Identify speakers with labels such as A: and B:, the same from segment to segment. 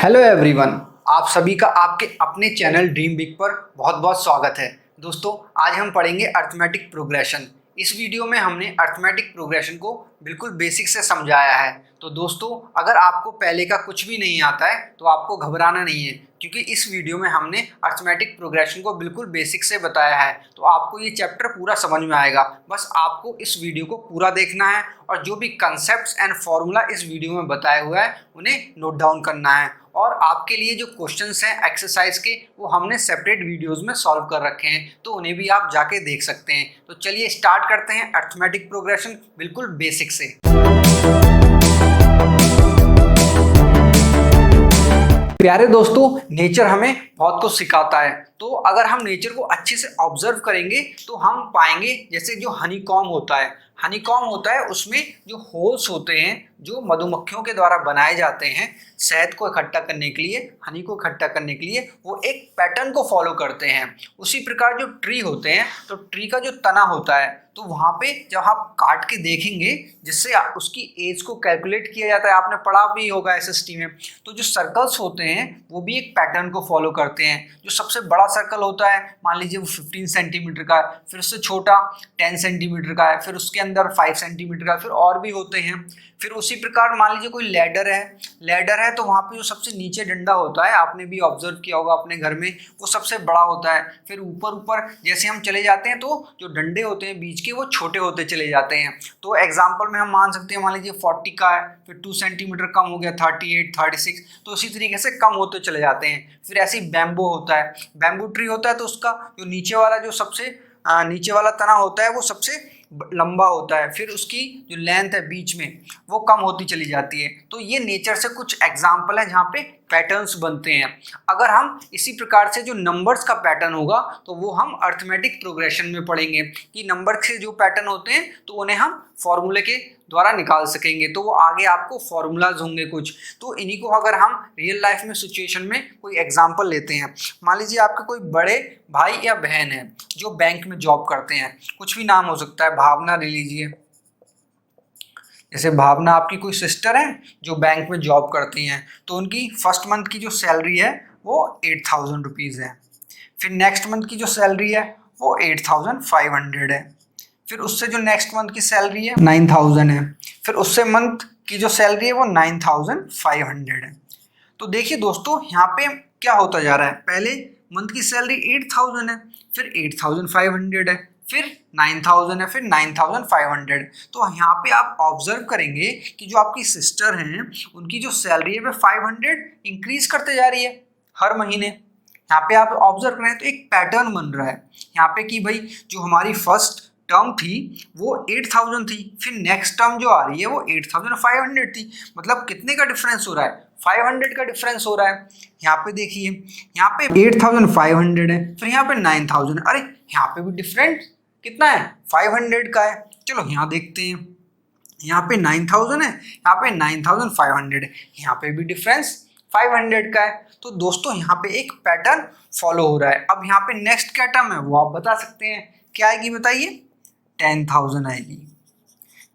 A: Hello everyone, आप सभी का आपके अपने चैनल ड्रीम बिग पर बहुत बहुत स्वागत है। दोस्तों, आज हम पढ़ेंगे अर्थमेटिक प्रोग्रेशन। इस वीडियो में हमने अर्थमेटिक प्रोग्रेशन को बिल्कुल बेसिक से समझाया है। तो दोस्तों, अगर आपको पहले का कुछ भी नहीं आता है तो आपको घबराना नहीं है, क्योंकि इस वीडियो में हमने अर्थमेटिक प्रोग्रेशन को बिल्कुल बेसिक से बताया है। तो आपको ये चैप्टर पूरा समझ में आएगा। बस आपको इस वीडियो को पूरा देखना है और जो भी कंसेप्ट्स एंड फॉर्मूला इस वीडियो में बताया हुआ है उन्हें नोट डाउन करना है। और आपके लिए जो क्वेश्चंस हैं एक्सरसाइज के, वो हमने सेपरेट वीडियोस में सॉल्व कर रखे हैं, तो उन्हें भी आप जाके देख सकते हैं। तो चलिए स्टार्ट करते हैं अर्थमेटिक प्रोग्रेशन बिल्कुल बेसिक से। प्यारे दोस्तों, नेचर हमें बहुत कुछ सिखाता है। तो अगर हम नेचर को अच्छे से ऑब्जर्व करेंगे तो हम पाएंगे, जैसे जो हनीकॉम्ब होता है, हनीकॉम्ब होता है उसमें जो होल्स होते हैं जो मधुमक्खियों के द्वारा बनाए जाते हैं शहद को इकट्ठा करने के लिए, हनी को इकट्ठा करने के लिए, वो एक पैटर्न को फॉलो करते हैं। उसी प्रकार जो ट्री होते हैं, तो ट्री का जो तना होता है, तो वहाँ पे जब आप काट के देखेंगे, जिससे उसकी एज को कैलकुलेट किया जाता है, आपने पढ़ा भी होगा एसएसटी में। तो जो सर्कल्स होते हैं वो भी एक पैटर्न को फॉलो करते हैं। जो सबसे बड़ा सर्कल होता है, मान लीजिए वो 15 सेंटीमीटर का है, फिर उससे छोटा 10 सेंटीमीटर का है, फिर उसके अंदर 5 सेंटीमीटर का, फिर और भी होते हैं। फिर उसी प्रकार मान लीजिए कोई लैडर है तो वहाँ पे जो सबसे नीचे डंडा होता है, आपने भी ऑब्जर्व किया होगा अपने घर में, वो सबसे बड़ा होता है। फिर ऊपर ऊपर जैसे हम चले जाते हैं तो जो डंडे होते हैं बीच के, वो छोटे होते चले जाते हैं। तो एग्जाम्पल में हम मान सकते हैं, मान लीजिए 40 का है, फिर 2 सेंटीमीटर कम हो गया, 38, 36, तो इसी तरीके से कम होते चले जाते हैं। फिर ऐसे ही बैम्बू होता है, बैम्बू ट्री होता है, तो उसका जो नीचे वाला जो सबसे नीचे वाला तना होता है वो सबसे लंबा होता है, फिर उसकी जो लेंथ है बीच में वो कम होती चली जाती है। तो ये नेचर से कुछ एग्जाम्पल है जहाँ पे पैटर्न्स बनते हैं। अगर हम इसी प्रकार से जो नंबर्स का पैटर्न होगा तो वो हम अर्थमेटिक प्रोग्रेशन में पढ़ेंगे कि नंबर के जो पैटर्न होते हैं तो उन्हें हम फॉर्मूले के द्वारा निकाल सकेंगे। तो वो आगे आपको फॉर्मूलाज होंगे कुछ, तो इन्हीं को अगर हम रियल लाइफ में सिचुएशन में कोई एग्जाम्पल लेते हैं, मान लीजिए आपके कोई बड़े भाई या बहन है जो बैंक में जॉब करते हैं, कुछ भी नाम हो सकता है, भावना ले लीजिए। जैसे भावना आपकी कोई सिस्टर है जो बैंक में जॉब करती हैं, तो उनकी फर्स्ट मंथ की जो सैलरी है वो 8000 रुपीज़ है। फिर नेक्स्ट मंथ की जो सैलरी है वो 8500 है। फिर उससे जो नेक्स्ट मंथ की सैलरी है 9000 है। फिर उससे मंथ की जो सैलरी है वो 9500 है। तो देखिए दोस्तों, यहाँ पे क्या होता जा रहा है, पहले मंथ की सैलरी 8000 है, फिर 8500 है, फिर 9000 है, फिर 9500। तो यहाँ पे आप ऑब्जर्व करेंगे कि जो आपकी सिस्टर हैं उनकी जो सैलरी है वो 500 इंक्रीज करते जा रही है हर महीने। यहाँ पे आप ऑब्जर्व करें तो एक पैटर्न बन रहा है यहाँ पे कि भाई जो हमारी फर्स्ट टर्म थी वो 8000 थी, फिर नेक्स्ट टर्म जो आ रही है वो 8500 थी। मतलब कितने का डिफरेंस हो रहा है, 500 का डिफरेंस हो रहा है। यहाँ पे देखिए, यहाँ पे 8500 है, फिर यहाँ पे 9000 है। अरे यहाँ पे भी डिफरेंस कितना है, 500 का है। चलो यहाँ देखते हैं, यहाँ पे 9000 है, यहाँ पे 9500 है, यहाँ पे भी डिफरेंस 500 का है। तो दोस्तों यहाँ पे एक पैटर्न फॉलो हो रहा है। अब यहाँ पे नेक्स्ट क्या टर्म है वो आप बता सकते हैं, क्या आएगी बताइए, 10000 आएगी,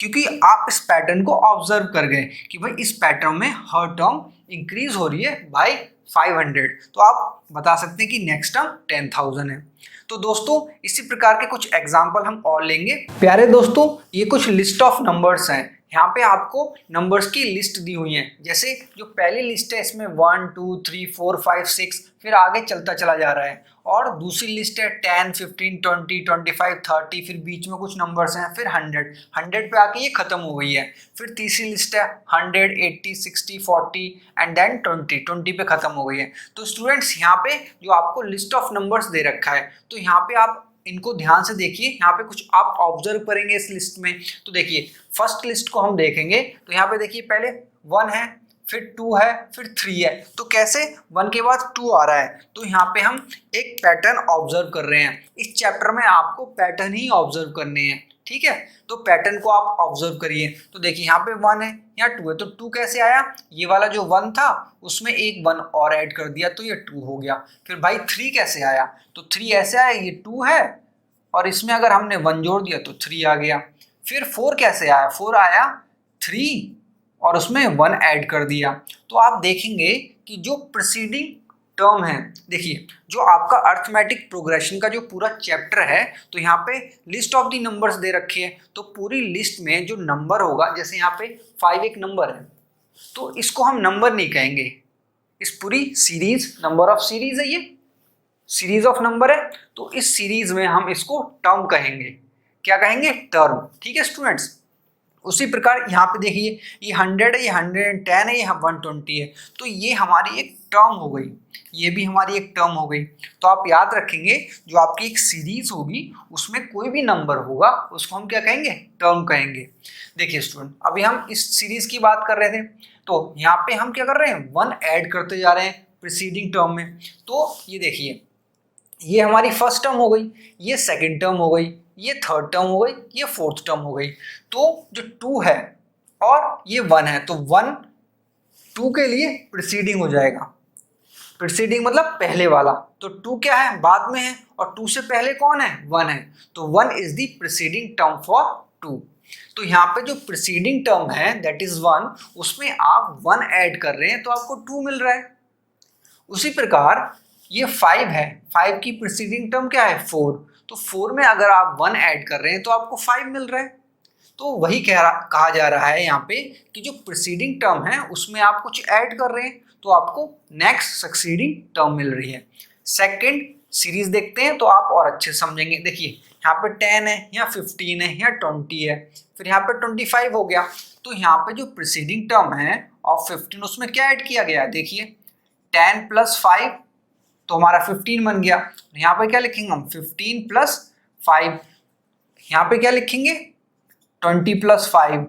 A: क्योंकि आप इस पैटर्न को ऑब्जर्व कर गए कि भाई इस पैटर्न में हर टर्म इंक्रीज हो रही है बाय 500। तो आप बता सकते हैं कि नेक्स्ट टर्म 10000 है। तो दोस्तों इसी प्रकार के कुछ एग्जाम्पल हम और लेंगे। प्यारे दोस्तों, ये कुछ लिस्ट ऑफ नंबर्स हैं। यहाँ पे आपको नंबर्स की लिस्ट दी हुई है। जैसे जो पहली लिस्ट है इसमें 1 2 3 4 5 6, फिर आगे चलता चला जा रहा है। और दूसरी लिस्ट है 10 15 20 25 30, फिर बीच में कुछ नंबर्स हैं, फिर 100 पे आके ये खत्म हो गई है। फिर तीसरी लिस्ट है 100 80 60 40 एंड देन 20 पे खत्म हो गई है। तो स्टूडेंट्स यहाँ पे जो आपको लिस्ट ऑफ नंबर्स दे रखा है, तो यहाँ पे आप इनको ध्यान से देखिए। यहाँ पे कुछ आप ऑब्जर्व करेंगे इस लिस्ट में, तो देखिए फर्स्ट लिस्ट को हम देखेंगे तो यहाँ पे देखिए पहले 1 है, फिर 2 है, फिर 3 है। तो कैसे 1 के बाद 2 आ रहा है, तो यहाँ पे हम एक पैटर्न ऑब्जर्व कर रहे हैं। इस चैप्टर में आपको पैटर्न ही ऑब्जर्व करने हैं, ठीक है। तो पैटर्न को आप ऑब्जर्व करिए। तो देखिए यहाँ पे 1 है, यहाँ 2 है, तो 2 कैसे आया, ये वाला जो 1 था उसमें एक 1 और ऐड कर दिया तो ये 2 हो गया। फिर भाई 3 कैसे आया, तो 3 ऐसे आया, ये 2 है और इसमें अगर हमने 1 जोड़ दिया तो 3 आ गया। फिर 4 कैसे आया, 4 आया 3 और उसमें 1 ऐड कर दिया। तो आप देखेंगे कि जो प्रीसीडिंग टर्म है, देखिए जो आपका अर्थमेटिक प्रोग्रेशन का जो पूरा चैप्टर है, तो यहाँ पे list of the numbers they रखे हैं, तो पूरी लिस्ट में जो नंबर होगा, जैसे यहाँ पे 5 एक नंबर है, तो इसको हम नंबर नहीं कहेंगे, इस पूरी सीरीज, नंबर ऑफ सीरीज है, ये सीरीज ऑफ नंबर है, तो इस सीरीज में हम इसको टर्म कहेंगे। क्या कहेंगे? टर्म। ठीक है स्टूडेंट्स। उसी प्रकार यहाँ पे देखिए ये 100 है, ये 110 है, ये 120 है, तो ये हमारी एक टर्म हो गई, ये भी हमारी एक टर्म हो गई। तो आप याद रखेंगे जो आपकी एक सीरीज होगी उसमें कोई भी नंबर होगा उसको हम क्या कहेंगे? टर्म कहेंगे। देखिए स्टूडेंट, अभी हम इस सीरीज की बात कर रहे थे, तो यहाँ पे हम क्या कर रहे हैं? 1 ऐड करते जा रहे हैं प्रीसीडिंग टर्म में। तो ये देखिए ये हमारी फर्स्ट टर्म हो गई, ये सेकेंड टर्म हो गई, ये थर्ड टर्म हो गई, ये फोर्थ टर्म हो गई। तो जो 2 है और ये 1 है, तो 1 2 के लिए प्रीसीडिंग हो जाएगा। प्रीसीडिंग मतलब पहले वाला, तो 2 क्या है? बाद में है, और 2 से पहले कौन है? 1 है, तो 1 is the preceding term for 2। तो यहाँ पे जो प्रीसीडिंग टर्म है दैट इज 1, उसमें आप 1 ऐड कर रहे हैं तो आपको 2 मिल रहा है। उसी प्रकार ये 5 है, 5 की प्रीसीडिंग टर्म क्या है? 4, तो 4 में अगर आप 1 ऐड कर रहे हैं तो आपको 5 मिल रहा है। तो वही कहा जा रहा है यहाँ पे कि जो प्रीसीडिंग टर्म है उसमें आप कुछ ऐड कर रहे हैं तो आपको नेक्स्ट सक्सीडिंग टर्म मिल रही है। सेकंड सीरीज देखते हैं तो आप और अच्छे समझेंगे। देखिए यहाँ पे 10 है, यहाँ 15 है, यहाँ 20 है, फिर यहाँ पे 25 हो गया। तो यहाँ पे जो प्रीसीडिंग टर्म है ऑफ 15 उसमें क्या ऐड किया गया है? देखिए 10 + 5 तो हमारा 15 बन गया। यहाँ पे क्या लिखेंगे हम? 15 + 5। यहाँ पे क्या लिखेंगे? 20 + 5।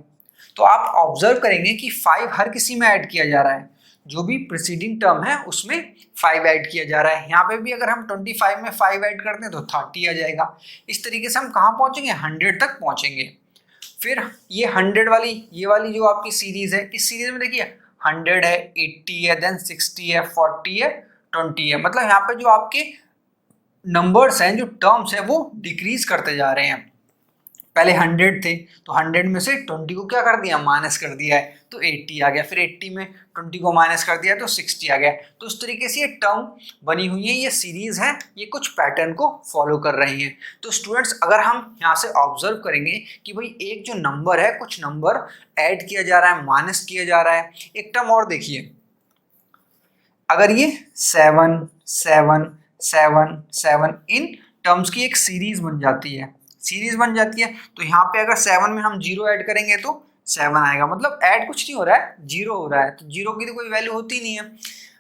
A: तो आप ऑब्जर्व करेंगे कि 5 हर किसी में ऐड किया जा रहा है, जो भी प्रीसीडिंग टर्म है उसमें 5 ऐड किया जा रहा है। यहाँ पे भी अगर हम 25 में 5 ऐड करते हैं तो 30 आ जाएगा। इस तरीके से हम कहाँ पहुँचेंगे? 100 तक पहुँचेंगे। फिर ये 100 वाली, ये वाली जो आपकी सीरीज है, इस सीरीज में देखिए 100 है, 80 है, देन 60 है, 40 है, 20 है। मतलब यहाँ पे जो आपके नंबर्स हैं, जो टर्म्स हैं, वो डिक्रीज करते जा रहे हैं। पहले 100 थे तो 100 में से 20 को क्या कर दिया? माइनस कर दिया है, तो 80 आ गया। फिर 80 में 20 को माइनस कर दिया तो 60 आ गया। तो इस तरीके से ये टर्म बनी हुई है, ये सीरीज है, ये कुछ पैटर्न को फॉलो कर रही हैं। तो स्टूडेंट्स अगर हम यहाँ से ऑब्जर्व करेंगे कि भाई एक जो नंबर है, कुछ नंबर ऐड किया जा रहा है, माइनस किया जा रहा है। एक टर्म और देखिए, अगर ये 7 7 7 7 इन टर्म्स की एक सीरीज बन जाती है, तो यहाँ पे अगर 7 में हम 0 ऐड करेंगे तो 7 आएगा। मतलब ऐड कुछ नहीं हो रहा है, 0 हो रहा है, तो 0 की तो कोई वैल्यू होती नहीं है।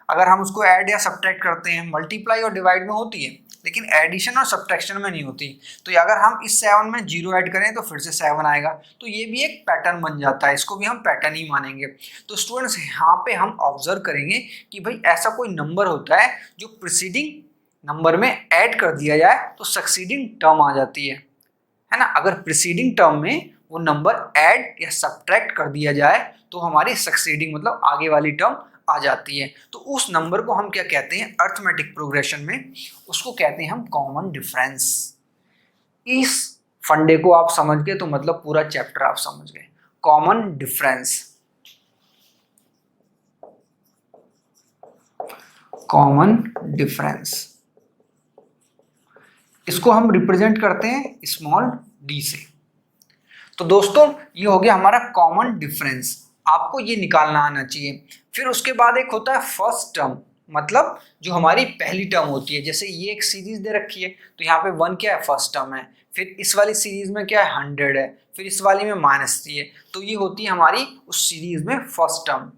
A: अगर हम उसको ऐड या सब्ट्रैक्ट करते हैं, मल्टीप्लाई और डिवाइड में होती है, लेकिन एडिशन और सब्ट्रैक्शन में नहीं होती। तो अगर हम इस 7 में 0 ऐड करें तो फिर से 7 आएगा। तो ये भी एक पैटर्न बन जाता है, इसको भी हम पैटर्न ही मानेंगे। तो स्टूडेंट्स यहाँ पे हम ऑब्जर्व करेंगे कि भाई ऐसा कोई नंबर होता है जो प्रीसीडिंग नंबर में ऐड कर दिया जाए तो सक्सीडिंग टर्म आ जाती है ना। अगर प्रीसीडिंग टर्म में वो नंबर ऐड या सब्ट्रैक्ट कर दिया जाए तो हमारी सक्सीडिंग मतलब आगे वाली टर्म आ जाती है। तो उस नंबर को हम क्या कहते हैं अर्थमेटिक प्रोग्रेशन में? उसको कहते हैं हम कॉमन डिफरेंस। इस फंडे को आप समझ गए तो मतलब पूरा चैप्टर आप समझ गए। कॉमन डिफरेंस, कॉमन डिफरेंस, इसको हम रिप्रेजेंट करते हैं स्मॉल d से। तो दोस्तों ये हो गया हमारा कॉमन डिफरेंस, आपको ये निकालना आना चाहिए। फिर उसके बाद एक होता है फर्स्ट टर्म, मतलब जो हमारी पहली टर्म होती है। जैसे ये एक सीरीज दे रखी है तो यहाँ पे 1 क्या है? फर्स्ट टर्म है। फिर इस वाली सीरीज में क्या है? 100 है। फिर इस वाली में -3 है। तो ये होती है हमारी उस सीरीज में फर्स्ट टर्म।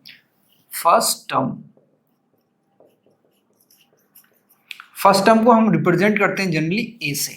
A: फर्स्ट टर्म को हम रिप्रेजेंट करते हैं जनरली ए से।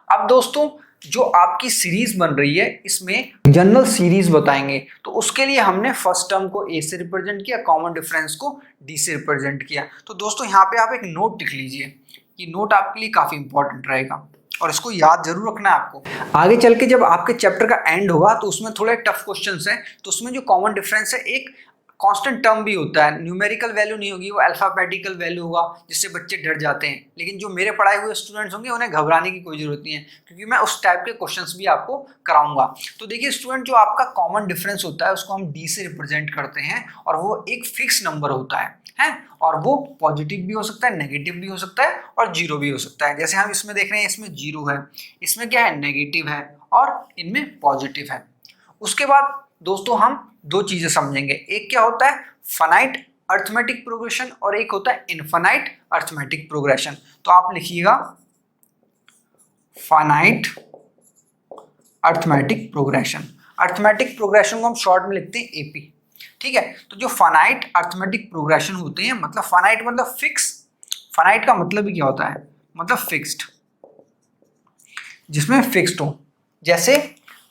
A: अब दोस्तों जो आपकी सीरीज बन रही है इसमें जनरल सीरीज बताएंगे, तो उसके लिए हमने फर्स्ट टर्म को ए से रिप्रेजेंट किया, कॉमन डिफरेंस को डी से रिप्रेजेंट किया। तो दोस्तों यहाँ पे आप एक नोट लिख लीजिए, ये नोट आपके लिए काफी इंपॉर्टेंट रहेगा और इसको याद जरूर रखना है आपको। आगे चल के जब आपके चैप्टर का एंड होगा तो उसमें थोड़े टफ क्वेश्चंस हैं, तो उसमें जो कॉमन डिफरेंस है एक कांस्टेंट टर्म भी होता है, न्यूमेरिकल वैल्यू नहीं होगी, वो अल्फाबेटिकल वैल्यू होगा, जिससे बच्चे डर जाते हैं। लेकिन जो मेरे पढ़ाए हुए स्टूडेंट्स होंगे उन्हें घबराने की कोई जरूरत नहीं है, क्योंकि मैं उस टाइप के क्वेश्चंस भी आपको कराऊंगा। तो देखिए स्टूडेंट, जो आपका कॉमन डिफरेंस होता है उसको हम डी से रिप्रेजेंट करते हैं और वो एक फिक्स नंबर होता है। है, और वो पॉजिटिव भी हो सकता है, नेगेटिव भी हो सकता है और जीरो भी हो सकता है। जैसे हम इसमें देख रहे हैं, इसमें जीरो है, इसमें क्या है, नेगेटिव है और इनमें पॉजिटिव है। उसके बाद दोस्तों हम दो चीजें समझेंगे, एक क्या होता है फाइनाइट अरिथमेटिक प्रोग्रेशन और एक होता है इनफाइनाइट अरिथमेटिक प्रोग्रेशन। तो आप लिखिएगा finite arithmetic progression. Arithmetic progression को हम शॉर्ट में लिखते हैं एपी, ठीक है। तो जो फाइनाइट अरिथमेटिक प्रोग्रेशन होते हैं, मतलब फाइनाइट मतलब फिक्स, फाइनाइट का मतलब भी क्या होता है, मतलब फिक्स्ड, जिसमें फिक्स्ड हो। जैसे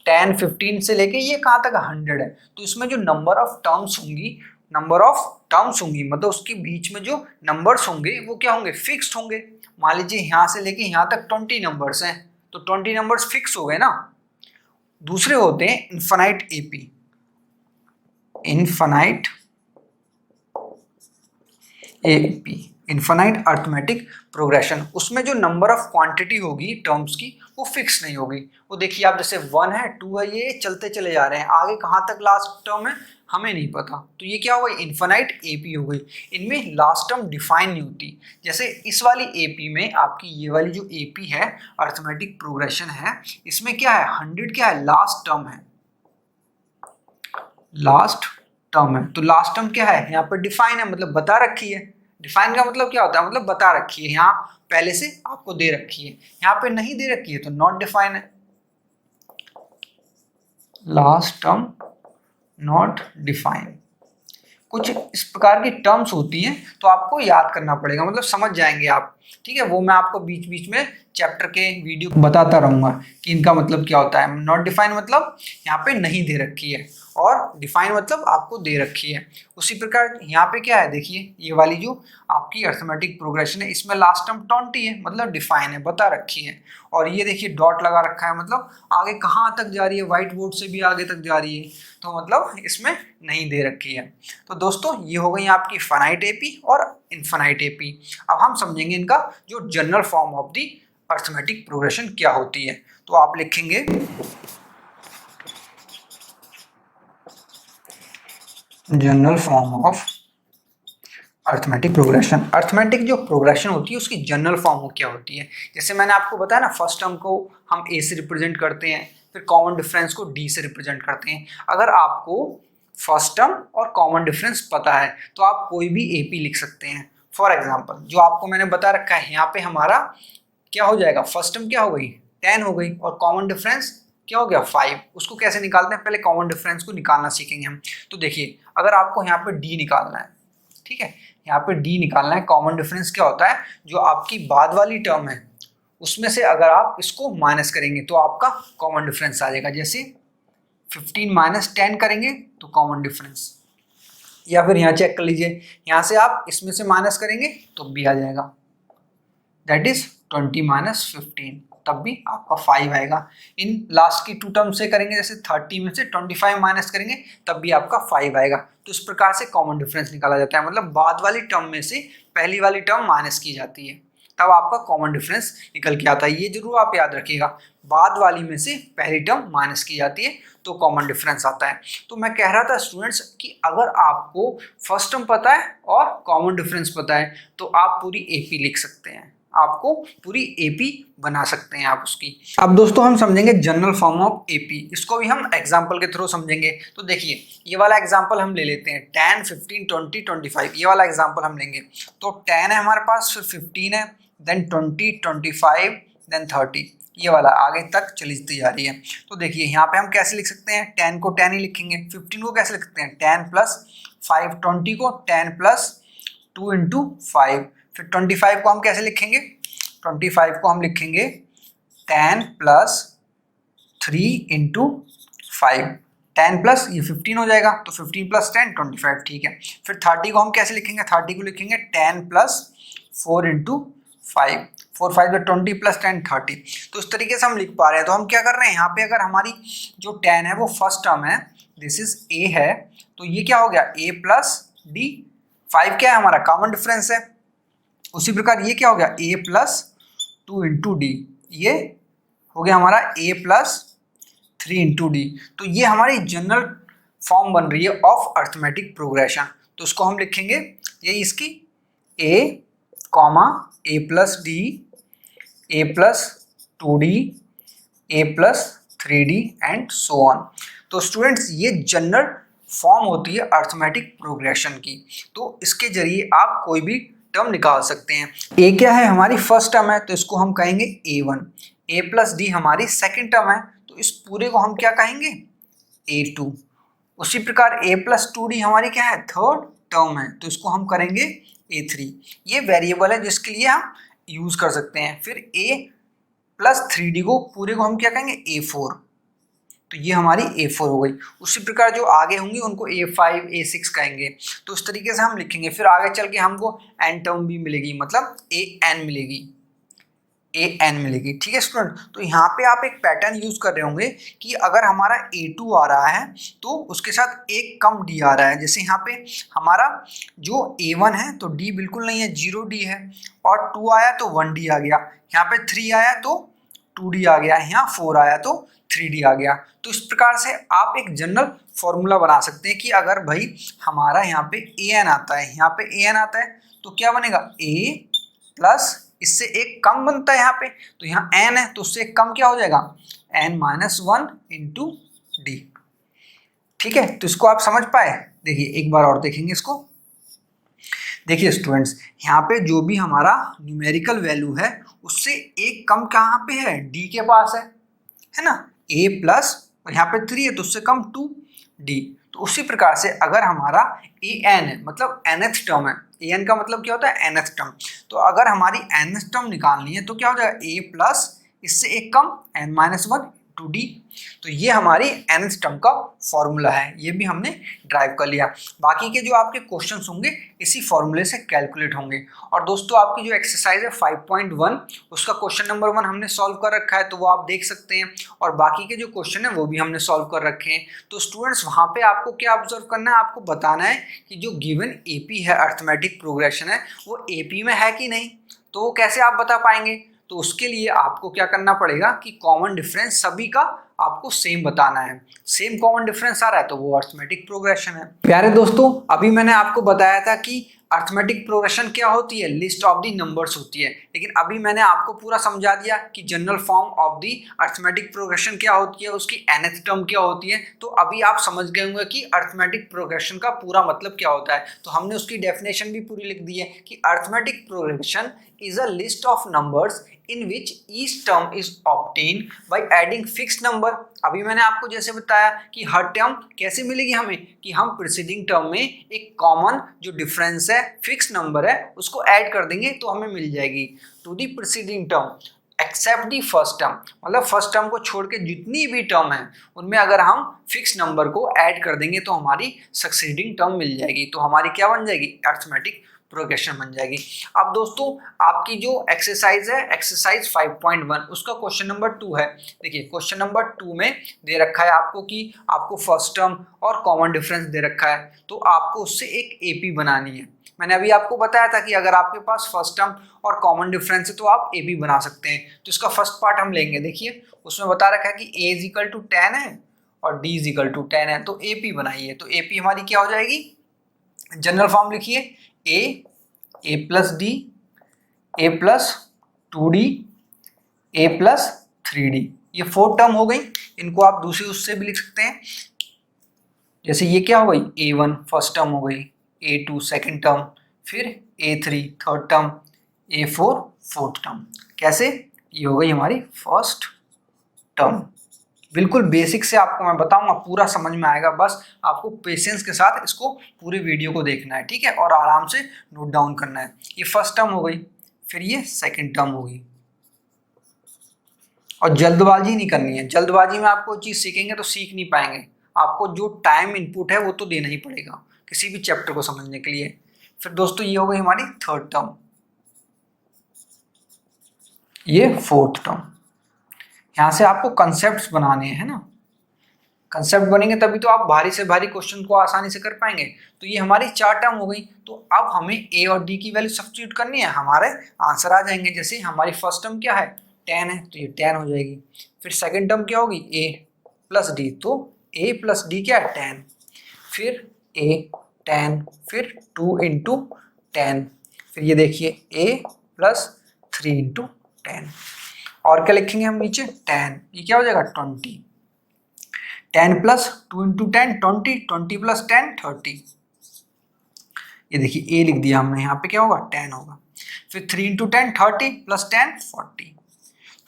A: 10, 15 से लेके ये कहाँ तक 100 है, तो इसमें जो नंबर ऑफ टर्म्स होंगी, नंबर ऑफ टर्म्स होंगी मतलब उसके बीच में जो नंबर्स होंगे वो क्या होंगे, फिक्स्ड होंगे। मान लीजिए यहाँ से लेके यहाँ तक 20 नंबर्स हैं, तो 20 नंबर्स फिक्स हो गए ना। दूसरे होते हैं infinite AP, infinite AP, infinite arithmetic progression. उसमें जो नंबर ऑफ क्वांटिटी होगी टर्म्स की वो फिक्स नहीं होगी। वो देखिए आप, जैसे 1 है, 2 है, ये चलते चले जा रहे हैं, आगे कहाँ तक लास्ट टर्म है हमें नहीं पता, तो ये क्या हो गई, इनफाइनाइट एपी हो गई। इनमें लास्ट टर्म डिफाइन नहीं होती। जैसे इस वाली एपी में आपकी ये वाली जो एपी है, अरिथमेटिक प्रोग्रेशन है, इसमें क्या है, 100 क्या है, लास्ट टर्म है, लास्ट टर्म है। तो लास्ट टर्म क्या है, यहाँ पर डिफाइन है, मतलब बता रखी है। डिफाइन का मतलब क्या होता है, मतलब बता रखी है, यहाँ पहले से आपको दे रखी है, यहाँ पे नहीं दे रखी है तो नॉट डिफाइन है। लास्ट टर्म नॉट डिफाइन, कुछ इस प्रकार की टर्म्स होती हैं, तो आपको याद करना पड़ेगा, मतलब समझ जाएंगे आप, ठीक है। वो मैं आपको बीच बीच में चैप्टर के वीडियो बताता रहूंगा कि इनका मतलब क्या होता है। नॉट डिफाइन मतलब यहाँ पे नहीं दे रखी है, और डिफाइन मतलब आपको दे रखी है। उसी प्रकार यहाँ पे क्या है, देखिए ये वाली जो आपकी अरिथमेटिक प्रोग्रेशन है, इसमें लास्ट टर्म 20 है, मतलब डिफाइन है, बता रखी है। और ये देखिए डॉट लगा रखा है, मतलब आगे कहाँ तक जा रही है, व्हाइट बोर्ड से भी आगे तक जा रही है, तो मतलब इसमें नहीं दे रखी है। तो दोस्तों ये हो गई आपकी फाइनाइट एपी और इनफाइनाइट एपी। अब हम समझेंगे इनका जो general form of the arithmetic progression क्या होती है। तो आप लिखेंगे general form of arithmetic progression. Arithmetic जो प्रोग्रेशन होती है उसकी जनरल फॉर्म क्या होती है, जैसे मैंने आपको बताया ना, फर्स्ट टर्म को हम ए से रिप्रेजेंट करते हैं, फिर कॉमन डिफरेंस को डी से रिप्रेजेंट करते हैं। अगर आपको फर्स्ट टर्म और कॉमन डिफरेंस पता है तो आप कोई भी एपी लिख सकते हैं। फॉर एग्जांपल जो आपको मैंने बता रखा है, यहाँ पे हमारा क्या हो जाएगा, फर्स्ट टर्म क्या हो गई, 10 हो गई, और कॉमन डिफरेंस क्या हो गया, 5। उसको कैसे निकालते हैं, पहले कॉमन डिफरेंस को निकालना सीखेंगे हम। तो देखिए अगर आपको यहाँ पे डी निकालना है, ठीक है, यहाँ पे डी निकालना है, कॉमन डिफरेंस क्या होता है, जो आपकी बाद वाली टर्म है उसमें से अगर आप इसको माइनस करेंगे तो आपका कॉमन डिफरेंस आ जाएगा। जैसे 15 माइनस 10 करेंगे तो कॉमन डिफरेंस, या फिर यहाँ चेक कर लीजिए, यहाँ से आप इसमें से माइनस करेंगे तो भी आ जाएगा, दैट इज 20 माइनस 15, तब भी आपका 5 आएगा। इन लास्ट की 2 टर्म से करेंगे, जैसे 30 में से 25 माइनस करेंगे तब भी आपका 5 आएगा। तो इस प्रकार से कॉमन डिफरेंस निकाला जाता है, मतलब बाद वाली टर्म में से पहली वाली टर्म माइनस की जाती है, तब आपका कॉमन डिफरेंस निकल के आता है। ये जरूर आप याद रखिएगा, बाद वाली में से पहली टर्म माइनस की जाती है तो कॉमन डिफरेंस आता है। तो मैं कह रहा था स्टूडेंट्स कि अगर आपको फर्स्ट टर्म पता है और कॉमन डिफरेंस पता है तो आप पूरी एपी लिख सकते हैं, आपको पूरी एपी बना सकते हैं आप उसकी। अब दोस्तों हम समझेंगे जनरल फॉर्म ऑफ एपी, इसको भी हम एग्जांपल के थ्रू समझेंगे। तो देखिए ये वाला एग्जांपल हम ले लेते हैं, 10, 15, 20, 25, ये वाला एग्जांपल हम लेंगे। तो 10 है हमारे पास, फिर 15 है, देन 20, 25, देन 30, ये वाला आगे तक चलती जा रही है। तो देखिए यहाँ पे हम कैसे लिख सकते हैं, 10 को 10 ही लिखेंगे, 15 को कैसे लिख सकते हैं, 10 प्लस 5, 20 को 10 प्लस 2 इंटू 5, फिर 25 को हम कैसे लिखेंगे, 25 को हम लिखेंगे 10 प्लस 3 इंटू 5, 10 प्लस ये 15 हो जाएगा, तो 15 प्लस 10 25, ठीक है। फिर 30 को हम कैसे लिखेंगे, 30 को लिखेंगे 10 प्लस 4 इंटू 5, 4 5 20 प्लस 10 30। तो इस तरीके से हम लिख पा रहे हैं। तो हम क्या कर रहे हैं, यहाँ पे अगर हमारी जो 10 है वो फर्स्ट टर्म है, दिस इज ए है, तो ये क्या हो गया, ए प्लस डी, 5 क्या है हमारा कॉमन डिफरेंस है। उसी प्रकार ये क्या हो गया, ए प्लस 2 इंटू डी, ये हो गया हमारा ए प्लस 3 इंटू डी। तो ये हमारी जनरल फॉर्म बन रही है ऑफ अरिथमेटिक प्रोग्रेशन। तो उसको हम लिखेंगे ये इसकी a comma a plus D, a plus 2d, a plus 3d and so on. तो स्टूडेंट्स ये जनरल फॉर्म होती है अर्थमेटिक प्रोग्रेशन की। तो इसके जरिए आप कोई भी टर्म निकाल सकते हैं। a क्या है, हमारी फर्स्ट टर्म है, तो इसको हम कहेंगे a1। a प्लस डी हमारी सेकेंड टर्म है, तो इस पूरे को हम क्या कहेंगे, a2। उसी प्रकार a प्लस 2d हमारी क्या है, थर्ड टर्म है, तो इसको हम करेंगे a3। ये वेरिएबल है जिसके लिए हम यूज कर सकते हैं। फिर a प्लस 3d को पूरे को हम क्या कहेंगे, a4। तो ये हमारी a4 हो गई। उसी प्रकार जो आगे होंगी उनको a5 a6 कहेंगे। तो इस तरीके से हम लिखेंगे। फिर आगे चल के हमको n टर्म भी मिलेगी, मतलब an मिलेगी, an मिलेगी। ठीक है स्टूडेंट, तो यहाँ पे आप एक पैटर्न यूज कर रहे होंगे कि अगर हमारा a2 आ रहा है तो उसके साथ एक कम d आ रहा है। जैसे यहाँ पे हमारा जो a1 है तो d बिल्कुल नहीं है, 0d है, और 2 आया तो 1d आ गया, यहाँ पे 3 आया तो 2d आ गया, यहाँ 4 आया तो 3d आ गया। तो इस प्रकार से आप एक जनरल फॉर्मूला बना सकते हैं कि अगर भाई हमारा यहाँ पे an आता है, यहाँ पे an आता है, तो क्या बनेगा, a प्लस इससे एक कम बनता है यहाँ पे, तो यहाँ n है तो उससे एक कम क्या हो जाएगा, n-1 इंटू डी। ठीक है, तो इसको आप समझ पाए। देखिए एक बार और देखेंगे इसको। देखिए स्टूडेंट्स, यहाँ पे जो भी हमारा न्यूमेरिकल वैल्यू है उससे एक कम कहाँ पे है, d के पास है ना, a प्लस और यहाँ पे 3 है तो उससे कम 2d। तो उसी प्रकार से अगर हमारा an है, मतलब nth टर्म है, an का मतलब क्या होता है, nth टर्म, तो अगर हमारी nth टर्म निकालनी है तो क्या हो जाएगा, a प्लस इससे एक कम n-1 2d। तो ये हमारी nth टर्म का फॉर्मूला है, ये भी हमने ड्राइव कर लिया। बाकी के जो आपके क्वेश्चंस होंगे इसी फॉर्मूले से कैलकुलेट होंगे। और दोस्तों आपकी जो एक्सरसाइज है 5.1 उसका क्वेश्चन नंबर 1 हमने सॉल्व कर रखा है, तो वो आप देख सकते हैं, और बाकी के जो क्वेश्चन है वो भी हमने सॉल्व कर रखे हैं। तो स्टूडेंट्स वहाँ पे आपको क्या ऑब्जर्व करना है, आपको बताना है कि जो गिवन एपी है, अर्थमेटिक प्रोग्रेशन है, वो एपी में है कि नहीं। तो वो कैसे आप बता पाएंगे, तो उसके लिए आपको क्या करना पड़ेगा कि कॉमन डिफरेंस सभी का आपको सेम बताना है। सेम कॉमन डिफरेंस आ रहा है तो वो अर्थमेटिक प्रोग्रेशन है। प्यारे दोस्तों, अभी मैंने आपको बताया था कि अर्थमेटिक प्रोग्रेशन क्या होती है, लिस्ट ऑफ दी नंबर्स होती है, लेकिन अभी मैंने आपको पूरा समझा दिया कि general form of the arithmetic progression क्या होती है, उसकी nth टर्म क्या होती है। तो अभी आप समझ गए होंगे कि अर्थमेटिक प्रोग्रेशन का पूरा मतलब क्या होता है। तो हमने उसकी डेफिनेशन भी पूरी लिख दी है कि arithmetic progression is a list of numbers in which each term is obtained by adding fixed number। अभी मैंने आपको जैसे बताया कि हर टर्म कैसे मिलेगी हमें, कि हम प्रीसीडिंग टर्म में एक कॉमन जो डिफरेंस है, फिक्स नंबर है, उसको ऐड कर देंगे तो हमें मिल जाएगी to the preceding term except the first term. मतलब फर्स्ट टर्म को छोड़ के जितनी भी टर्म है उनमें अगर हम फिक्स नंबर को ऐड कर देंगे तो हमारी सक्सीडिंग टर्म मिल जाएगी। तो हमारी क्या बन जाएगी, अर्थमेटिक प्रोग्रेशन बन जाएगी। अब दोस्तों आपकी जो एक्सरसाइज है, एक्सरसाइज 5.1 उसका क्वेश्चन नंबर 2 है। देखिए क्वेश्चन नंबर 2 में दे रखा है आपको कि आपको फर्स्ट टर्म और कॉमन डिफरेंस दे रखा है, तो आपको उससे एक एपी बनानी है। मैंने अभी आपको बताया था कि अगर आपके पास फर्स्ट टर्म और कॉमन डिफरेंस है तो आप एपी बना सकते हैं। तो इसका फर्स्ट पार्ट हम लेंगे। देखिए उसमें बता रखा है कि a इज इक्वल टू 10 है और d इज इक्वल टू 10 है, तो एपी बनाइए। तो एपी हमारी क्या हो जाएगी, जनरल फॉर्म लिखिए, a plus D, a plus 2d, a plus 3d। ये 4 टर्म हो गई। इनको आप दूसरी उससे भी लिख सकते हैं। जैसे ये क्या हो गई, a1 फर्स्ट टर्म हो गई, a2 सेकंड टर्म, फिर a3 third term, a4 fourth term. कैसे, ये हो गई हमारी फर्स्ट टर्म। बिल्कुल बेसिक से आपको मैं बताऊंगा, पूरा समझ में आएगा, बस आपको पेशेंस के साथ इसको पूरे वीडियो को देखना है, ठीक है, और आराम से नोट डाउन करना है। ये फर्स्ट टर्म हो गई, फिर ये सेकंड टर्म हो गई, और जल्दबाजी नहीं करनी है। जल्दबाजी में आपको चीज़ सीखेंगे तो सीख नहीं पाएंगे, आपको जो टाइम इनपुट है वो तो देना ही पड़ेगा किसी भी चैप्टर को समझने के लिए। फिर दोस्तों ये हो गई हमारी थर्ड टर्म, ये फोर्थ टर्म। यहाँ से आपको कंसेप्ट्स बनाने हैं ना, कंसेप्ट बनेंगे तभी तो आप भारी से भारी क्वेश्चन को आसानी से कर पाएंगे। तो ये हमारी 4 टर्म हो गई। तो अब हमें a और d की वैल्यू सब्स्टिट्यूट करनी है, हमारे आंसर आ जाएंगे। जैसे हमारी फर्स्ट टर्म क्या है, 10 है, तो ये 10 हो जाएगी। फिर सेकंड टर्म क्या होगी, a प्लस d, तो a प्लस d क्या है, 10, फिर a 10, फिर 2 इंटू 10। फिर ये देखिए a प्लस 3 इंटू 10, और क्या लिखेंगे हम नीचे 10, ये क्या हो जाएगा 20। 10 प्लस 2 इंटू 10 20, 20 प्लस 10 30। ये देखिए a लिख दिया हमने, यहाँ पे क्या होगा 10 होगा। फिर 3 इंटू 10 30 प्लस 10 40।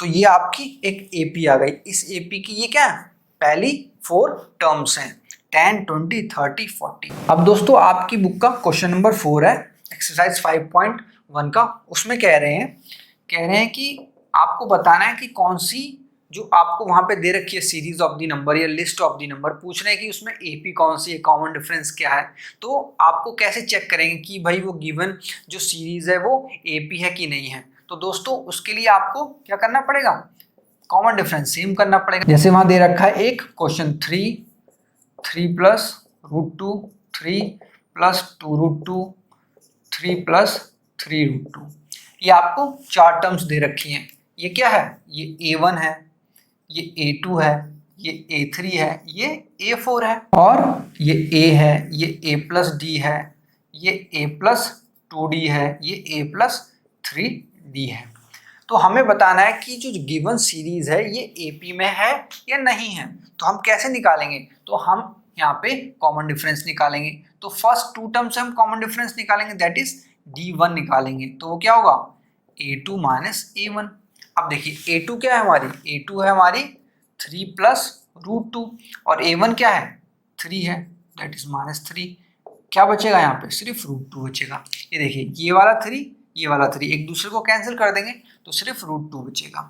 A: तो ये आपकी एक एपी आ गई। इस एपी की ये क्या है, पहली 4 टर्म्स हैं, 10 20 30 40। अब दोस्तों आपकी बुक का क्वेश्चन नंबर 4 है एक्सरसाइज 5.1 का। उसमें कह रहे हैं कि आपको बताना है कि कौन सी जो आपको वहां पे दे रखी है सीरीज ऑफ द नंबर या लिस्ट ऑफ द नंबर, पूछ रहे हैं कि उसमें एपी कौन सी है, कॉमन डिफरेंस क्या है। तो आपको कैसे चेक करेंगे कि भाई वो गिवन जो सीरीज है वो एपी है कि नहीं है। तो दोस्तों उसके लिए आपको क्या करना पड़ेगा, कॉमन डिफरेंस सेम करना पड़ेगा। जैसे वहां दे रखा है एक क्वेश्चन 3 प्लस √2 3 प्लस 2√2 3 प्लस 3√2, ये आपको 4 टर्म्स दे रखी हैं। ये क्या है, ये A1 है, ये A2 है, ये A3 है, ये A4 है, और ये A है, ये A प्लस D है, ये A प्लस 2D है, ये A प्लस 3D है। तो हमें बताना है कि जो गिवन सीरीज है ये AP में है या नहीं है। तो हम कैसे निकालेंगे, तो हम यहाँ पे कॉमन डिफरेंस निकालेंगे। तो फर्स्ट 2 टर्म से हम कॉमन डिफरेंस निकालेंगे, दैट इज D1 निकालेंगे। तो वो क्या होगा A2 माइनस A1। अब देखिए A2 क्या है हमारी, A2 है हमारी 3 प्लस √2, और A1 क्या है 3 है, दैट इज -3। क्या बचेगा यहाँ पे, सिर्फ √2 बचेगा। ये देखिए ये वाला 3 ये वाला 3 एक दूसरे को कैंसिल कर देंगे तो सिर्फ √2 बचेगा।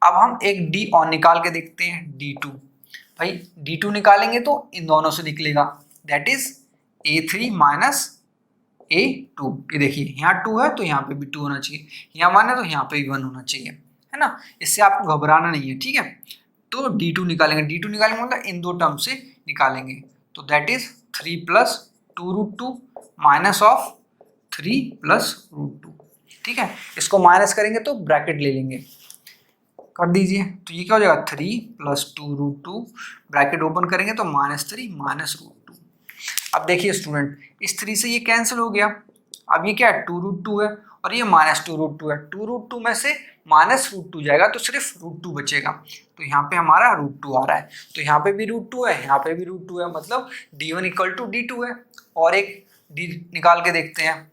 A: अब हम एक D और निकाल के देखते हैं, D2। भाई D2 निकालेंगे तो इन दोनों से निकलेगा, that is A3 minus A2। ये देखिए यहाँ 2 है तो यहाँ पे भी 2 होना चाहिए, यहाँ 1 है तो यहाँ पे भी 1 होना चाहिए, है ना। इससे आपको घबराना नहीं है, ठीक है। तो D2 निकालेंगे, D2 निकालेंगे मतलब इन 2 टर्म से निकालेंगे। तो that is 3 plus 2√2 minus of 3 plus √2, ठीक है। इसको माइनस करेंगे तो ब्रैकेट ले लेंगे, कर दीजिए। तो ये क्या हो जाएगा 3 प्लस 2√2, ब्रैकेट ओपन करेंगे तो -3 माइनस √2। अब देखिए स्टूडेंट, इस 3 से ये कैंसिल हो गया। अब ये क्या है 2√2 है और ये -2√2 है, 2√2 में से -√2 जाएगा तो सिर्फ √2 बचेगा। तो यहाँ पे हमारा √2 आ रहा है, तो यहाँ पे भी √2 है, यहाँ पे भी √2 है, मतलब D1 = D2 है। और एक D निकाल के देखते हैं,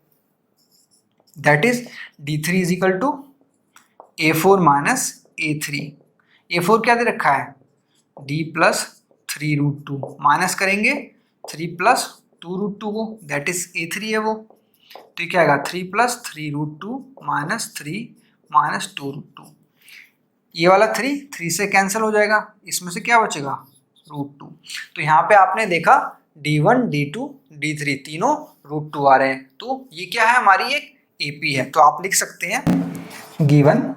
A: that is D3 = A4 minus A3। A4 क्या दे रखा है D प्लस 3√2, माइनस करेंगे 3 प्लस 2√2 को, दैट इज A3 है वो। तो क्या आएगा 3 प्लस 3√2 माइनस 3 माइनस 2√2। ये वाला 3 से कैंसिल हो जाएगा, इसमें से क्या बचेगा √2। तो यहाँ पे आपने देखा D1 D2 D3 तीनों √2 आ रहे हैं। तो ये क्या है हमारी एक AP है। तो आप लिख सकते हैं गिवन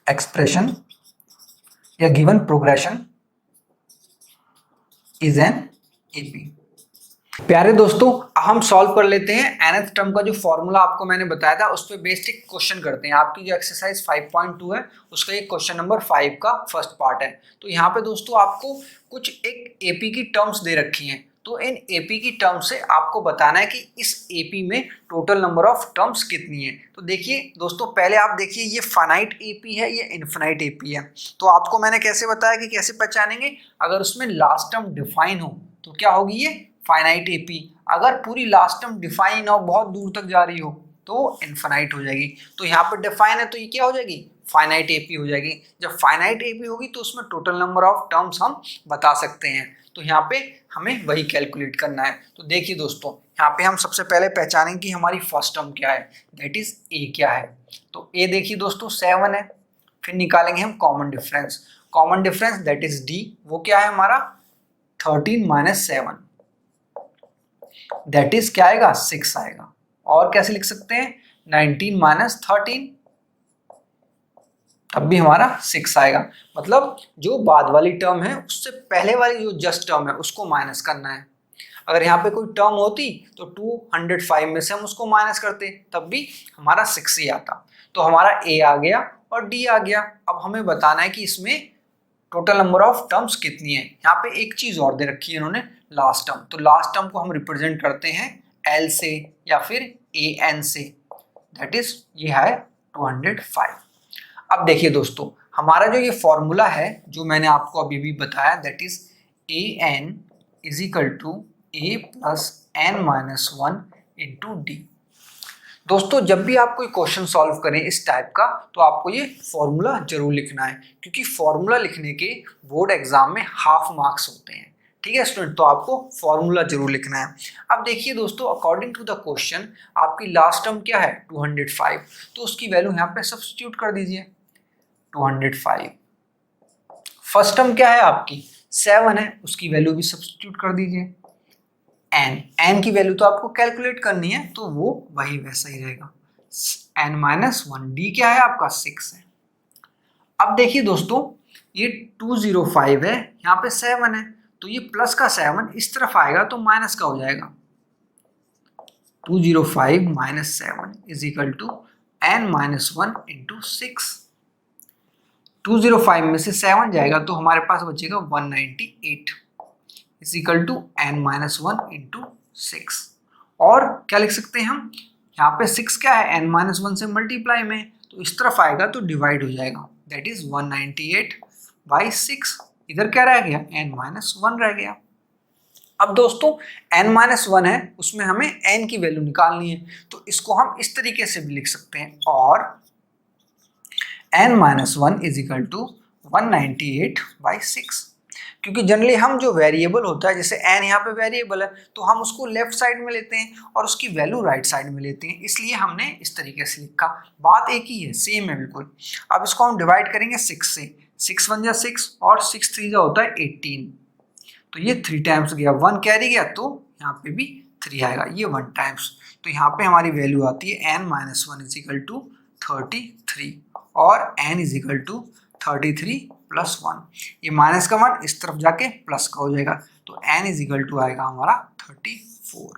A: एक्सप्रेशन या given progression is an AP। प्यारे दोस्तों हम सॉल्व कर लेते हैं nth टर्म का जो फॉर्मूला आपको मैंने बताया था, उस पर बेस्ड एक क्वेश्चन करते हैं। आपकी जो एक्सरसाइज 5.2 है उसका ये क्वेश्चन नंबर 5 का फर्स्ट पार्ट है। तो यहाँ पे दोस्तों आपको कुछ एक AP की टर्म्स दे रखी हैं। तो इन AP की टर्म्स से आपको बताना है कि इस AP में टोटल नंबर ऑफ टर्म्स कितनी है। तो देखिए दोस्तों, पहले आप देखिए ये फाइनाइट AP है, ये इनफिनाइट AP है। तो आपको मैंने कैसे बताया कि कैसे पहचानेंगे, अगर उसमें लास्ट टर्म डिफाइन हो तो क्या होगी ये फाइनाइट AP। अगर पूरी लास्ट टर्म डिफाइन हो, बहुत दूर तक जा रही हो, तो इनफिनाइट हो जाएगी। तो यहाँ पर डिफाइन है तो ये क्या हो जाएगी फाइनाइट AP हो जाएगी। जब फाइनाइट AP होगी तो उसमें टोटल नंबर ऑफ टर्म्स हम बता सकते हैं। तो यहाँ पे हमें वही कैलकुलेट करना है। तो देखिए दोस्तों, यहाँ पे हम सबसे पहले पहचानेंगे कि हमारी फर्स्ट टर्म क्या है, दैट इज A क्या है। तो A देखिए दोस्तों 7 है। फिर निकालेंगे हम common difference, common difference that is D, वो क्या है हमारा 13 माइनस 7, दैट इज क्या आएगा 6 आएगा। और कैसे लिख सकते हैं 19 माइनस 13, तब भी हमारा 6 आएगा। मतलब जो बाद वाली टर्म है उससे पहले वाली जो जस्ट टर्म है उसको माइनस करना है। अगर यहाँ पे कोई टर्म होती तो 205 में से हम उसको माइनस करते, तब भी हमारा 6 ही आता। तो हमारा A आ गया और D आ गया। अब हमें बताना है कि इसमें टोटल नंबर ऑफ टर्म्स कितनी है। यहाँ पे एक चीज और दे रखी है इन्होंने, लास्ट टर्म। तो लास्ट टर्म को हम रिप्रेजेंट करते हैं L से या फिर AN से, दैट इज ये है 205। अब देखिए दोस्तों, हमारा जो ये फॉर्मूला है जो मैंने आपको अभी भी बताया, that is AN is equal to A plus N minus 1 into D. दोस्तों जब भी आप कोई क्वेश्चन सॉल्व करें इस टाइप का, तो आपको ये फॉर्मूला जरूर लिखना है, क्योंकि फॉर्मूला लिखने के बोर्ड एग्जाम में हाफ मार्क्स होते हैं। ठीक है स्टूडेंट, तो आपको फॉर्मूला जरूर लिखना है। अब देखिए दोस्तों, अकॉर्डिंग टू द क्वेश्चन आपकी लास्ट टर्म क्या है 205, तो उसकी वैल्यू यहाँ पे सब्स्टिट्यूट कर दीजिए 205। फर्स्ट टर्म क्या है आपकी 7 है, उसकी वैल्यू भी सब्स्टिट्यूट कर दीजिए। एन की वैल्यू तो आपको कैलकुलेट करनी है, तो वो वही वैसा ही रहेगा n माइनस 1। डी क्या है आपका 6 है। अब देखिए दोस्तों, ये 205 है, यहाँ पे 7 है, तो ये प्लस का 7 इस तरफ आएगा तो माइनस का हो जाएगा। 205 minus 7 is equal to n minus 1 into 6। 205 में से 7 जाएगा तो हमारे पास बचेगा 198 is equal to n minus 1 into 6। और क्या लिख सकते हैं हम, यहाँ पे 6 क्या है n माइनस 1 से मल्टीप्लाई में, तो इस तरफ आएगा तो डिवाइड हो जाएगा, दैट इज 198 बाई 6। इधर क्या रह गया n माइनस 1 रह गया। अब दोस्तों n माइनस 1 है, उसमें हमें n की वैल्यू निकालनी है, तो इसको हम इस तरीके से भी लिख सकते हैं, और n minus 1 is equal to 198 by 6। क्योंकि जनरली हम जो वेरिएबल होता है, जैसे n यहाँ पे वेरिएबल है, तो हम उसको लेफ्ट साइड में लेते हैं और उसकी वैल्यू राइट साइड में लेते हैं, इसलिए हमने इस तरीके से लिखा। बात एक ही है, सेम है बिल्कुल। अब इसको हम डिवाइड करेंगे 6 से, 6 1 जा 6 और 6 3 जा होता है 18, तो ये 3 टाइम्स गया, 1 कैरी गया तो यहाँ पे भी 3 आएगा, ये 1 टाइम्स। तो यहाँ पे हमारी वैल्यू आती है n minus 1 is equal to 33, और n is equal to 33 plus 1। ये माइनस का 1 इस तरफ जाके प्लस का हो जाएगा, तो n इज इक्वल टू आएगा हमारा 34।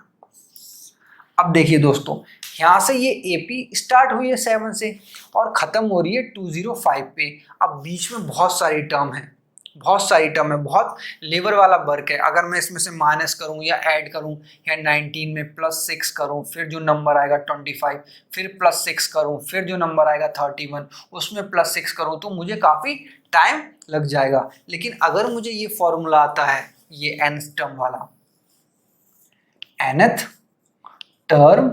A: अब देखिए दोस्तों, यहाँ से ये AP स्टार्ट हुई है 7 से और ख़त्म हो रही है 205 पे। अब बीच में बहुत सारी टर्म है, बहुत लेबर वाला वर्क है। अगर मैं इसमें से माइनस करूं या ऐड करूं, या 19 में प्लस 6 करूं, फिर जो नंबर आएगा 25, फिर प्लस 6 करूं, फिर जो नंबर आएगा 31, उसमें प्लस 6 करूं, तो मुझे काफ़ी टाइम लग जाएगा। लेकिन अगर मुझे ये फॉर्मूला आता है, ये nth टर्म वाला, nth टर्म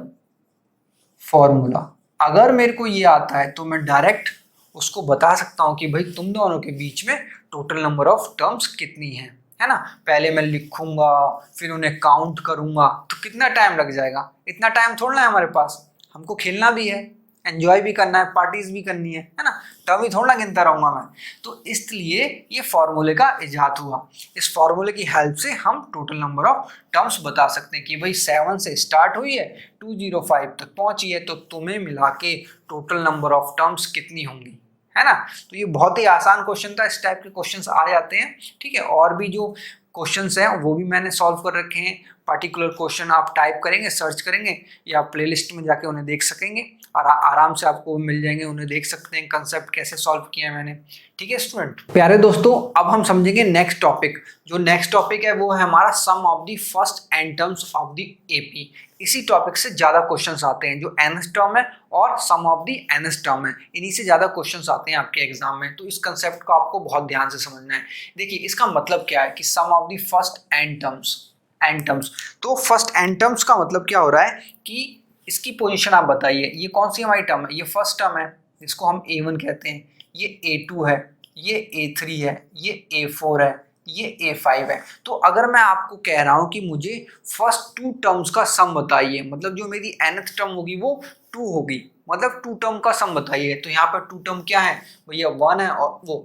A: फॉर्मूला, अगर मेरे को ये आता है तो मैं डायरेक्ट उसको बता सकता हूँ कि भाई तुम दोनों के बीच में टोटल नंबर ऑफ टर्म्स कितनी है ना। पहले मैं लिखूंगा, फिर उन्हें काउंट करूंगा, तो कितना टाइम लग जाएगा। इतना टाइम थोड़ा है हमारे पास, हमको खेलना भी है, एंजॉय भी करना है, पार्टीज भी करनी है ना। टर्म ही थोड़ा गिनता रहूंगा मैं। तो इसलिए ये फॉर्मूले का इजाद हुआ। इस फॉर्मूले की हेल्प से हम टोटल नंबर ऑफ टर्म्स बता सकते हैं कि भाई 7 से स्टार्ट हुई है, 205 तक पहुंची है, तो तुम्हें मिला के टोटल नंबर ऑफ टर्म्स कितनी होंगी, है ना। तो ये बहुत ही आसान क्वेश्चन था, इस टाइप के क्वेश्चंस आ जाते हैं। ठीक है, और भी जो क्वेश्चंस हैं वो भी मैंने सॉल्व कर रखे हैं। पर्टिकुलर क्वेश्चन आप टाइप करेंगे, सर्च करेंगे, या प्लेलिस्ट में जाके उन्हें देख सकेंगे और आराम से आपको मिल जाएंगे, उन्हें देख सकते हैं कंसेप्ट कैसे सॉल्व किया है मैंने। ठीक है स्टूडेंट, प्यारे दोस्तों, अब हम समझेंगे नेक्स्ट टॉपिक। जो नेक्स्ट टॉपिक है वो है हमारा sum of the first n terms of the AP। इसी टॉपिक से ज्यादा क्वेश्चंस आते हैं, जो nth टर्म है और सम ऑफ द nth टर्म है, इन्हीं से ज्यादा क्वेश्चंस आते हैं आपके एग्जाम में। तो इस कंसेप्ट को आपको बहुत ध्यान से समझना है। देखिए इसका मतलब क्या है कि sum of the first n terms. तो फर्स्ट n टर्म्स का मतलब क्या हो रहा है कि इसकी पोजीशन आप बताइए, ये कौन सी हमारी टर्म है, ये फर्स्ट टर्म है, इसको हम A1 कहते हैं, ये A2 है, ये A3 है, ये A4 है, ये A5 है। तो अगर मैं आपको कह रहा हूं कि मुझे फर्स्ट 2 टर्म्स का सम बताइए, मतलब जो मेरी nth टर्म होगी वो 2 होगी, मतलब 2 टर्म का सम बताइए, तो यहाँ पर 2 टर्म क्या है भैया, 1 है और वो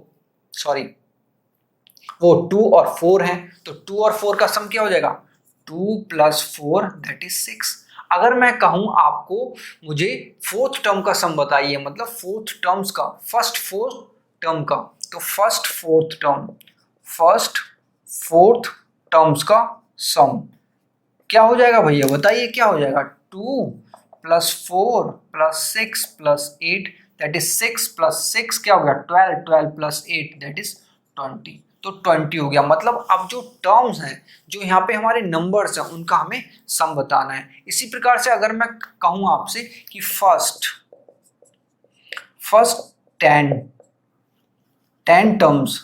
A: 2 और 4 है। तो 2 और 4 का सम क्या हो जाएगा, 2 + 4 दैट इज 6। अगर मैं कहूं आपको मुझे 4th टर्म का सम बताइए, मतलब 4th टर्म्स का, फर्स्ट 4th टर्म का, तो फर्स्ट 4th टर्म्स का सम क्या हो जाएगा भैया, बताइए क्या हो जाएगा। 2 + 4 + 6 + 8 दैट इज 6 + 6 क्या हो गया 12, 12 + 8 दैट इज 20। तो 20 हो गया। मतलब अब जो टर्म्स हैं, जो यहाँ पे हमारे नंबर्स हैं, उनका हमें सम बताना है। इसी प्रकार से अगर मैं कहूँ आपसे कि फर्स्ट 10 टर्म्स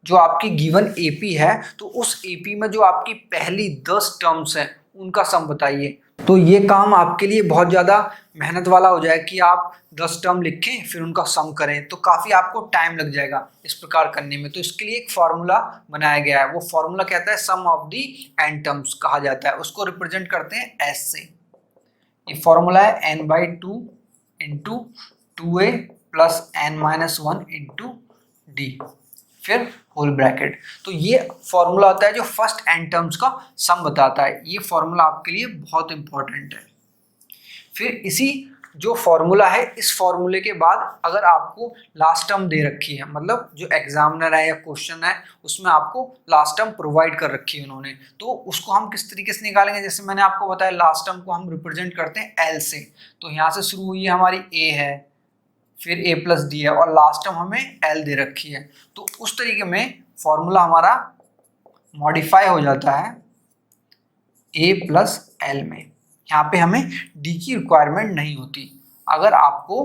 A: जो आपकी गिवन एपी है, तो उस एपी में जो आपकी पहली 10 टर्म्स हैं उनका सम बताइए। तो ये काम आपके लिए बहुत ज़्यादा मेहनत वाला हो जाएगा कि आप 10 टर्म लिखें फिर उनका सम करें, तो काफ़ी आपको टाइम लग जाएगा इस प्रकार करने में। तो इसके लिए एक फॉर्मूला बनाया गया है, वो फॉर्मूला कहता है सम ऑफ दी एन टर्म्स कहा जाता है। उसको रिप्रेजेंट करते हैं एस से। ये फॉर्मूला है n/2 into 2a plus n-1 into D, फिर होल ब्रैकेट। तो ये फॉर्मूला होता है जो फर्स्ट n टर्म्स का सम बताता है। ये फॉर्मूला आपके लिए बहुत इंपॉर्टेंट है। फिर इसी जो फॉर्मूला है, इस फॉर्मूले के बाद अगर आपको लास्ट टर्म दे रखी है, मतलब जो एग्जामिनर है या क्वेश्चन है उसमें आपको लास्ट टर्म प्रोवाइड कर रखी है उन्होंने, तो उसको हम किस तरीके से निकालेंगे। जैसे मैंने आपको बताया, लास्ट टर्म को हम रिप्रेजेंट करते हैं एल से। तो यहाँ से शुरू हुई है हमारी ए है, फिर a प्लस डी है और लास्ट टर्म हमें l दे रखी है। तो उस तरीके में फॉर्मूला हमारा मॉडिफाई हो जाता है a प्लस l में। यहाँ पे हमें d की रिक्वायरमेंट नहीं होती। अगर आपको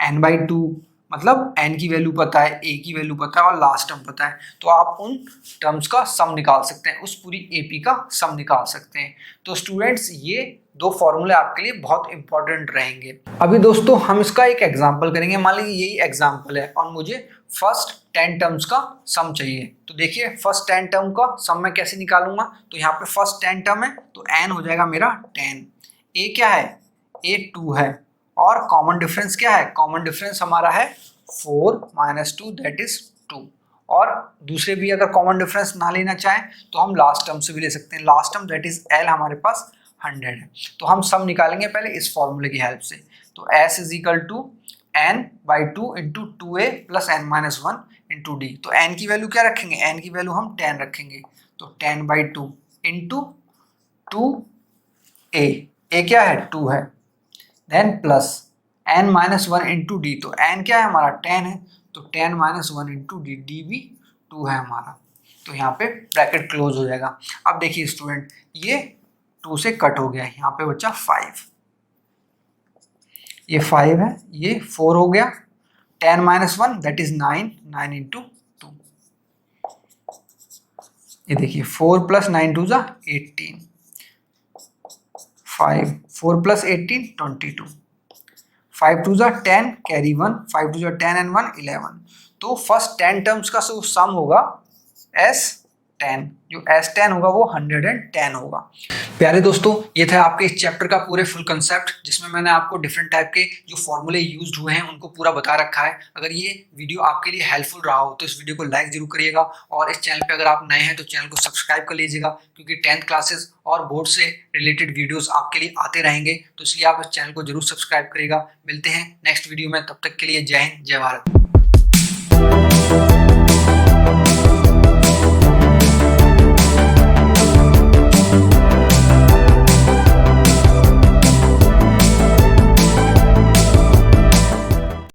A: n/2 मतलब n की वैल्यू पता है, a की वैल्यू पता है और लास्ट टर्म पता है, तो आप उन टर्म्स का सम निकाल सकते हैं, उस पूरी एपी का सम निकाल सकते हैं। तो स्टूडेंट्स, ये दो फॉर्मूले आपके लिए बहुत इंपॉर्टेंट रहेंगे। अभी दोस्तों हम इसका एक एग्जांपल करेंगे। मान लीजिए यही एग्जांपल है और मुझे फर्स्ट 10 टर्म्स का सम चाहिए। तो देखिए, फर्स्ट 10 टर्म का सम मैं कैसे निकालूंगा। तो यहाँ पे फर्स्ट 10 टर्म है तो n हो जाएगा मेरा 10। a क्या है, a 2 है और कॉमन डिफरेंस क्या है, कॉमन डिफरेंस हमारा है 4 - 2 दैट इज 2। और दूसरे भी अगर कॉमन डिफरेंस ना लेना चाहें तो हम लास्ट टर्म से भी ले सकते हैं। Last term that is l हमारे पास 100 है। तो हम सम निकालेंगे पहले इस फॉर्मूले की हेल्प से। तो s = n/2 into 2a plus n-1 into D. तो n की वैल्यू क्या रखेंगे, n की वैल्यू हम 10 रखेंगे। तो 10/2 इंटू 2a, a क्या है 2 है, then plus n-1 into D. तो n क्या है हमारा 10 है, तो 10-1 इंटू डी, डी भी 2 है हमारा। तो यहाँ पे ब्रैकेट क्लोज हो जाएगा। अब देखिए स्टूडेंट, ये 2 से कट हो गया, यहाँ पे बचा 5। ये 5 है, ये 4 हो गया, 10-1 दैट इज 9, 9 इंटू 2। ये देखिए 4 + 9 2 = 18, 5 4 + 18 22, 5 2 = 10 कैरी 1, 5 2 = 10 and 1 11। तो फर्स्ट 10 टर्म्स का सम होगा S10, जो S10 होगा वो 110 होगा। प्यारे दोस्तों, ये था आपके इस चैप्टर का पूरे फुल कंसेप्ट, जिसमें मैंने आपको डिफरेंट टाइप के जो फॉर्मूले यूज्ड हुए हैं उनको पूरा बता रखा है। अगर ये वीडियो आपके लिए हेल्पफुल रहा हो तो इस वीडियो को लाइक जरूर करिएगा और इस चैनल पे अगर आप नए हैं तो चैनल को सब्सक्राइब कर लीजिएगा, क्योंकि 10th क्लासेस और बोर्ड से रिलेटेड वीडियोस आपके लिए आते रहेंगे। तो इसलिए आप इस चैनल को जरूर सब्सक्राइब करिएगा। मिलते हैं नेक्स्ट वीडियो में, तब तक के लिए जय हिंद, जय भारत।